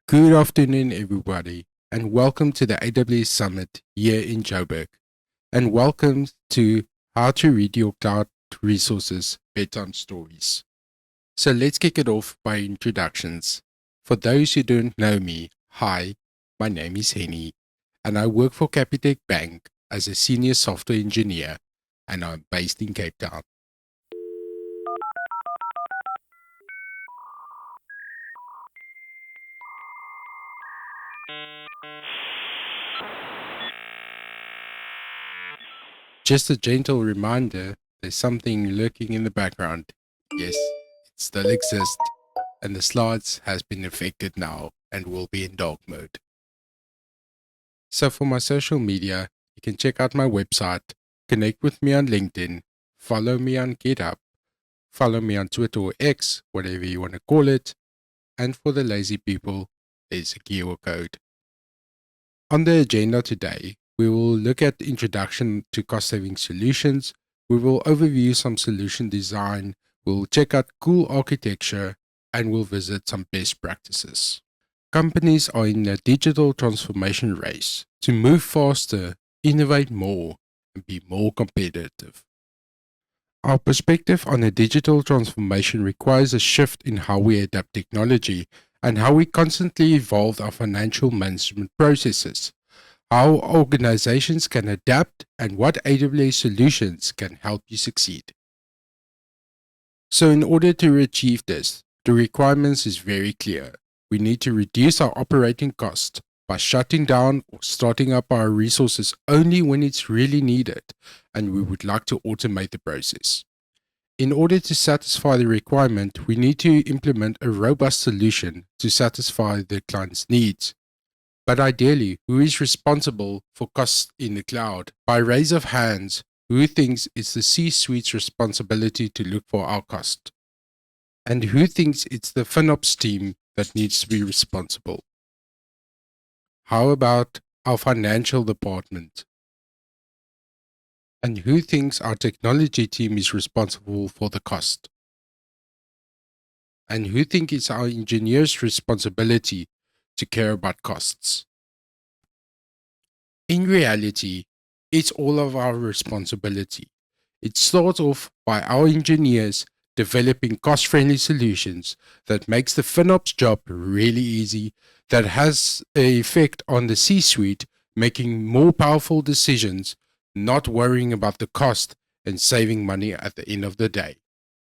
Good afternoon, everybody, and welcome to the AWS Summit here in Joburg. And welcome to How to Read Your Cloud Resources Bedtime Stories. So let's kick it off by introductions. For those who don't know me, hi, my name is Henny, and I work for Capitec Bank as a senior software engineer, and I'm based in Cape Town. Just a gentle reminder, there's something lurking in the background. Yes, it still exists, and the slides has been affected now and will be in dark mode. So for my social media, you can check out my website, connect with me on LinkedIn, follow me on GitHub, follow me on Twitter or X, whatever you want to call it, and for the lazy people, there's a QR code. On the agenda today, we will look at the introduction to cost-saving solutions, we will overview some solution design, we'll check out cool architecture, and we'll visit some best practices. Companies are in a digital transformation race to move faster, innovate more, and be more competitive. Our perspective on a digital transformation requires a shift in how we adapt technology and how we constantly evolve our financial management processes, how organizations can adapt, and what AWS solutions can help you succeed. So in order to achieve this, the requirements is very clear. We need to reduce our operating cost by shutting down or starting up our resources only when it's really needed, and we would like to automate the process. In order to satisfy the requirement, we need to implement a robust solution to satisfy the client's needs. But ideally, who is responsible for costs in the cloud? By raise of hands, who thinks it's the C-suite's responsibility to look for our cost? And who thinks it's the FinOps team that needs to be responsible? How about our financial department? And who thinks our technology team is responsible for the cost? And who thinks it's our engineers' responsibility to care about costs? In reality, it's all of our responsibility. It starts off by our engineers developing cost-friendly solutions that makes the FinOps job really easy, that has an effect on the C-suite, making more powerful decisions, not worrying about the cost, and saving money at the end of the day.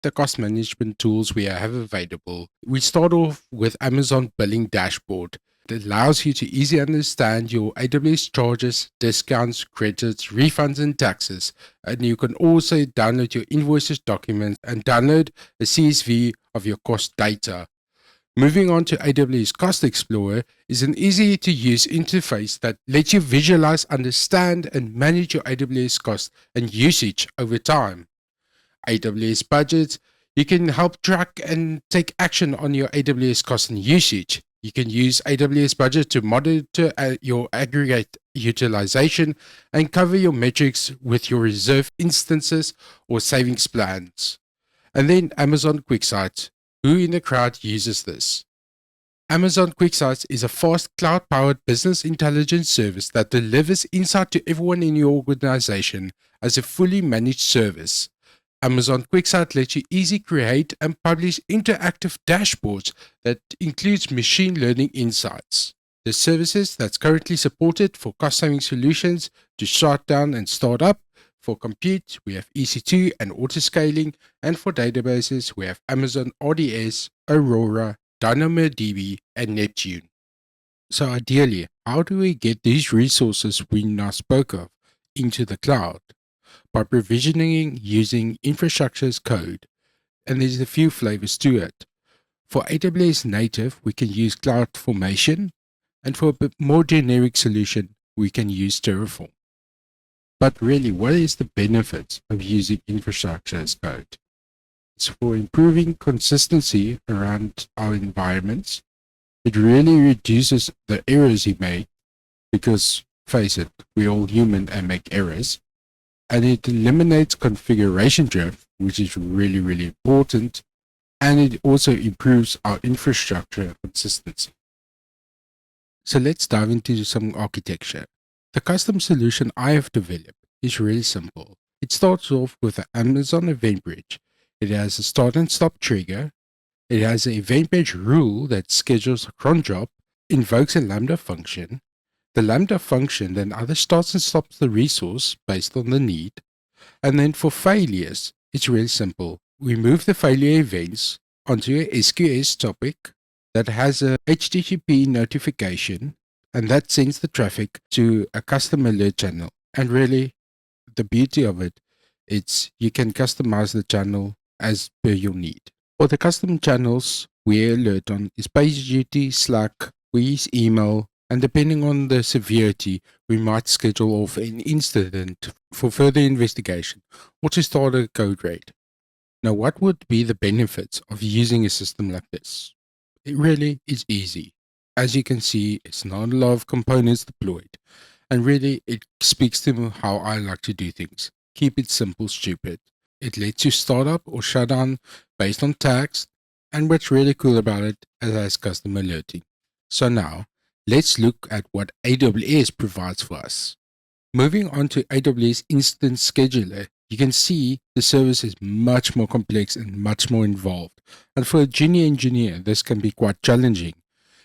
The cost management tools we have available. We start off with Amazon Billing Dashboard. It allows you to easily understand your AWS charges, discounts, credits, refunds, and taxes. And you can also download your invoices documents and download a CSV of your cost data. Moving on to AWS Cost Explorer is an easy to use interface that lets you visualize, understand, and manage your AWS cost and usage over time. AWS Budgets, you can help track and take action on your AWS cost and usage. You can use AWS Budget to monitor your aggregate utilization and cover your metrics with your reserve instances or savings plans. And then Amazon QuickSight. Who in the crowd uses this? Amazon QuickSight is a fast cloud-powered business intelligence service that delivers insight to everyone in your organization as a fully managed service. Amazon QuickSight lets you easily create and publish interactive dashboards that includes machine learning insights. The services that's currently supported for cost-saving solutions to shut down and start up. For compute, we have EC2 and autoscaling, and for databases, we have Amazon RDS, Aurora, DynamoDB, and Neptune. So ideally, how do we get these resources we now spoke of into the cloud? By provisioning using infrastructure as code, and there's a few flavors to it. For AWS native, we can use CloudFormation, and for a bit more generic solution, we can use Terraform. But really, what is the benefits of using infrastructure as code? It's for improving consistency around our environments. It really reduces the errors you make because, face it, we're all human and make errors. And it eliminates configuration drift, which is really, really important. And it also improves our infrastructure consistency. So let's dive into some architecture. The custom solution I have developed is really simple. It starts off with an Amazon event bridge. It has a start and stop trigger. It has an event bridge rule that schedules a cron job, invokes a Lambda function. The Lambda function then either starts and stops the resource based on the need. And then for failures, it's really simple. We move the failure events onto a SQS topic that has a HTTP notification, and that sends the traffic to a custom alert channel. And really, the beauty of it, it's you can customize the channel as per your need. For the custom channels we alert on is PagerDuty, Slack, we use email, and depending on the severity, we might schedule off an incident for further investigation or to start a code raid. Now, what would be the benefits of using a system like this? It really is easy. As you can see, it's not a lot of components deployed. And really, it speaks to how I like to do things. Keep it simple, stupid. It lets you start up or shut down based on tags. And what's really cool about it, it has custom alerting. So now, let's look at what AWS provides for us. Moving on to AWS Instance Scheduler, you can see the service is much more complex and much more involved. And for a junior engineer, this can be quite challenging.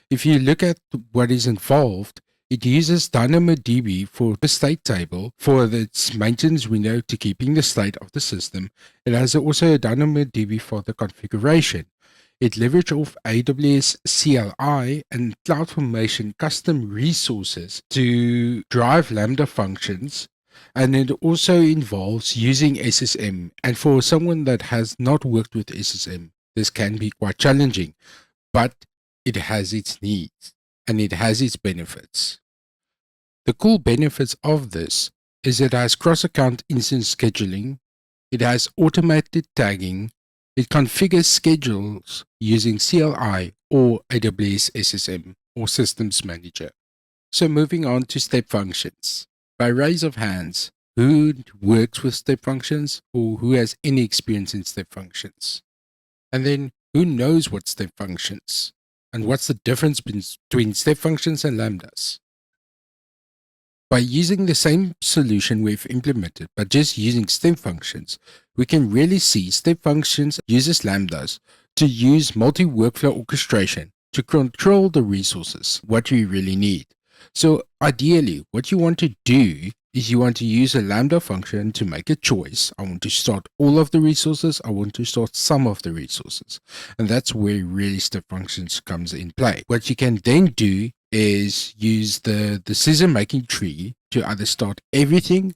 If you look at what is involved, it uses DynamoDB for the state table for its maintenance window to keeping the state of the system. It has also a DynamoDB for the configuration. It leverages off AWS CLI and CloudFormation custom resources to drive Lambda functions. And it also involves using SSM. And for someone that has not worked with SSM, this can be quite challenging, but it has its needs and it has its benefits. The cool benefits of this is it has cross-account instance scheduling, it has automated tagging, it configures schedules using CLI or AWS SSM or Systems Manager. So moving on to step functions. By raise of hands, who works with step functions or who has any experience in step functions? And then who knows what step functions? And what's the difference between step functions and lambdas? By using the same solution we've implemented, but just using step functions, we can really see step functions uses lambdas to use multi-workflow orchestration to control the resources, what we really need. So ideally, what you want to do is you want to use a lambda function to make a choice. I want to start all of the resources. I want to start some of the resources. And that's where really step functions comes in play. What you can then do is use the decision-making tree to either start everything,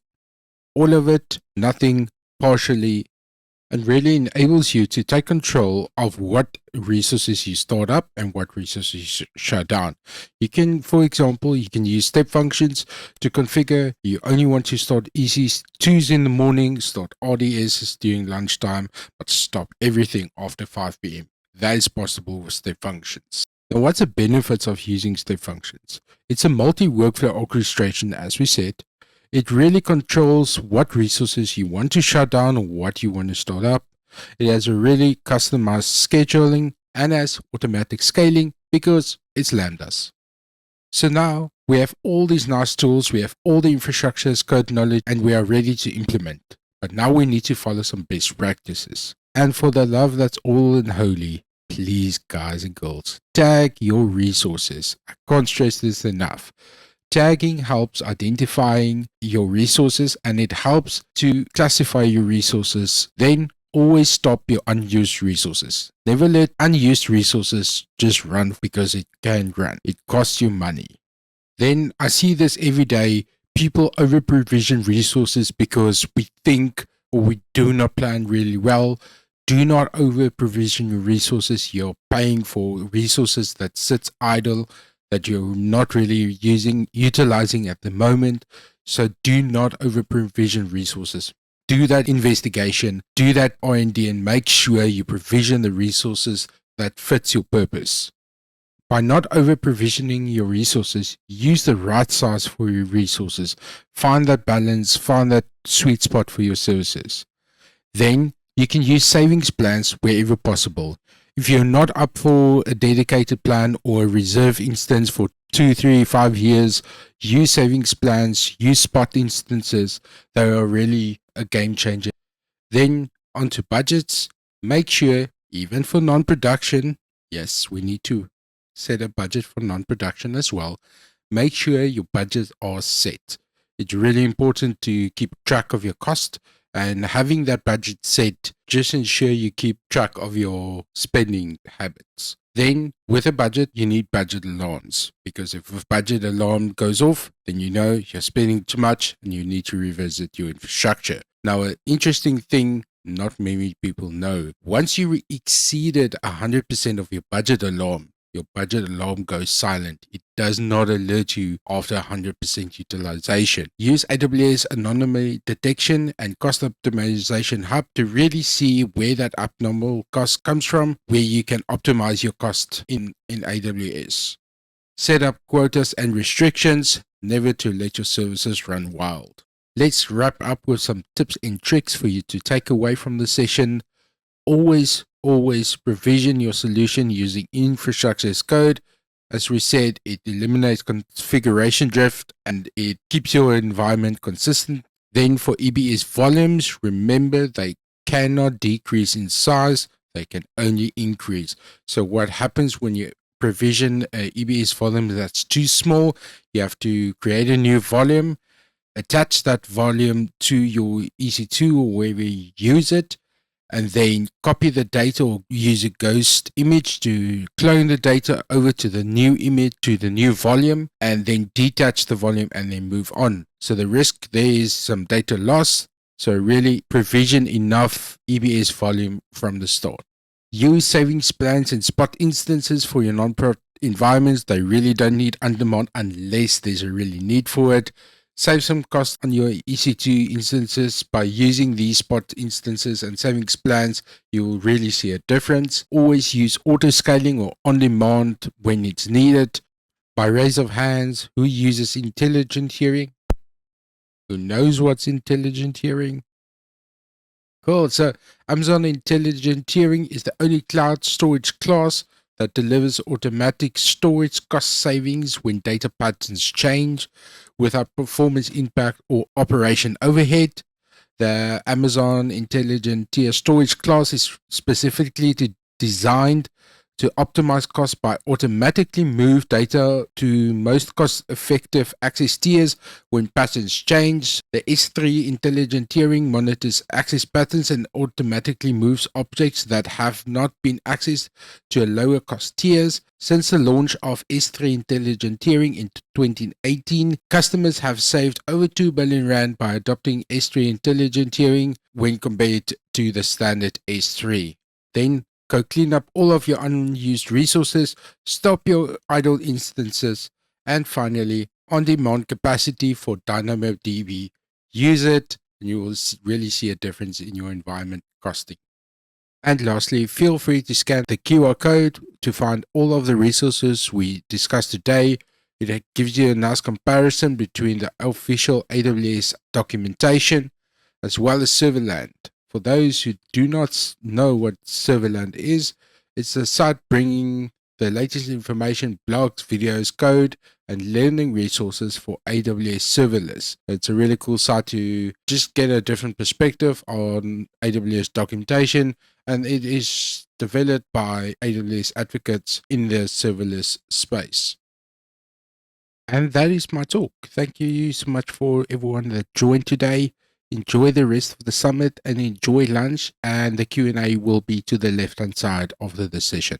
all of it, nothing, partially, and really enables you to take control of what resources you start up and what resources you shut down. You can, for example, you can use step functions to configure. You only want to start EC2s in the morning, start RDSs during lunchtime, but stop everything after 5 p.m. That is possible with step functions. Now, what's the benefits of using step functions? It's a multi-workflow orchestration, as we said. It really controls what resources you want to shut down or what you want to start up. It has a really customized scheduling and has automatic scaling because it's lambdas. So now we have all these nice tools, we have all the infrastructure as code knowledge, and we are ready to implement. But now we need to follow some best practices. And for the love that's all and holy, please, guys and girls, tag your resources. I can't stress this enough. Tagging helps identifying your resources and it helps to classify your resources. Then always stop your unused resources. Never let unused resources just run because it can run. It costs you money. Then I see this every day. People over provision resources because we think or we do not plan really well. Do not over provision your resources. You're paying for resources that sits idle, that you're not really utilizing at the moment. So do not over provision resources. Do that investigation, do that R&D, and make sure you provision the resources that fits your purpose. By not over provisioning your resources, use the right size for your resources. Find that balance, find that sweet spot for your services. Then you can use savings plans wherever possible. If you're not up for a dedicated plan or a reserve instance for 2, 3, 5 years, use savings plans, use spot instances. They are really a game changer. Then onto budgets. Make sure, even for non-production, yes, we need to set a budget for non-production as well. Make sure your budgets are set. It's really important to keep track of your cost, and having that budget set, just ensure you keep track of your spending habits. Then, with a budget, you need budget alarms, because if a budget alarm goes off, then you know you're spending too much and you need to revisit your infrastructure. Now, an interesting thing not many people know, once you exceeded 100% of your budget alarm goes silent. It does not alert you after 100% utilization. Use AWS Anomaly Detection and Cost Optimization Hub to really see where that abnormal cost comes from, where you can optimize your cost in AWS. Set up quotas and restrictions, never to let your services run wild. Let's wrap up with some tips and tricks for you to take away from the session. Always provision your solution using infrastructure as code. As we said, it eliminates configuration drift and it keeps your environment consistent. Then for EBS volumes, remember they cannot decrease in size, they can only increase. So what happens when you provision a EBS volume that's too small, you have to create a new volume, attach that volume to your EC2 or wherever you use it, and then copy the data or use a ghost image to clone the data over to the new image, to the new volume, and then detach the volume and then move on. So the risk there is some data loss. So really provision enough EBS volume from the start. Use savings plans and spot instances for your non-pro environments. They really don't need on-demand unless there's a really need for it. Save some cost on your EC2 instances by using these spot instances and savings plans. You will really see a difference. Always use auto scaling or on demand when it's needed. By raise of hands, who uses intelligent hearing? Who knows what's intelligent hearing? Cool. So Amazon Intelligent Tiering is the only cloud storage class that delivers automatic storage cost savings when data patterns change without performance impact or operation overhead. The Amazon Intelligent Tier storage class is specifically designed to optimize costs by automatically move data to most cost-effective access tiers when patterns change. The S3 Intelligent Tiering monitors access patterns and automatically moves objects that have not been accessed to a lower cost tiers. Since the launch of S3 Intelligent Tiering in 2018, customers have saved over 2 billion Rand by adopting S3 Intelligent Tiering when compared to the standard S3. Then go clean up all of your unused resources, stop your idle instances, and finally, on-demand capacity for DynamoDB. Use it, and you will really see a difference in your environment costing. And lastly, feel free to scan the QR code to find all of the resources we discussed today. It gives you a nice comparison between the official AWS documentation as well as Serverland. For those who do not know what Serverland is, it's a site bringing the latest information, blogs, videos, code, and learning resources for AWS serverless. It's a really cool site to just get a different perspective on AWS documentation, and it is developed by AWS advocates in the serverless space. And that is my talk. Thank you so much for everyone that joined today. Enjoy the rest of the summit and enjoy lunch, and the Q&A will be to the left-hand side of the session.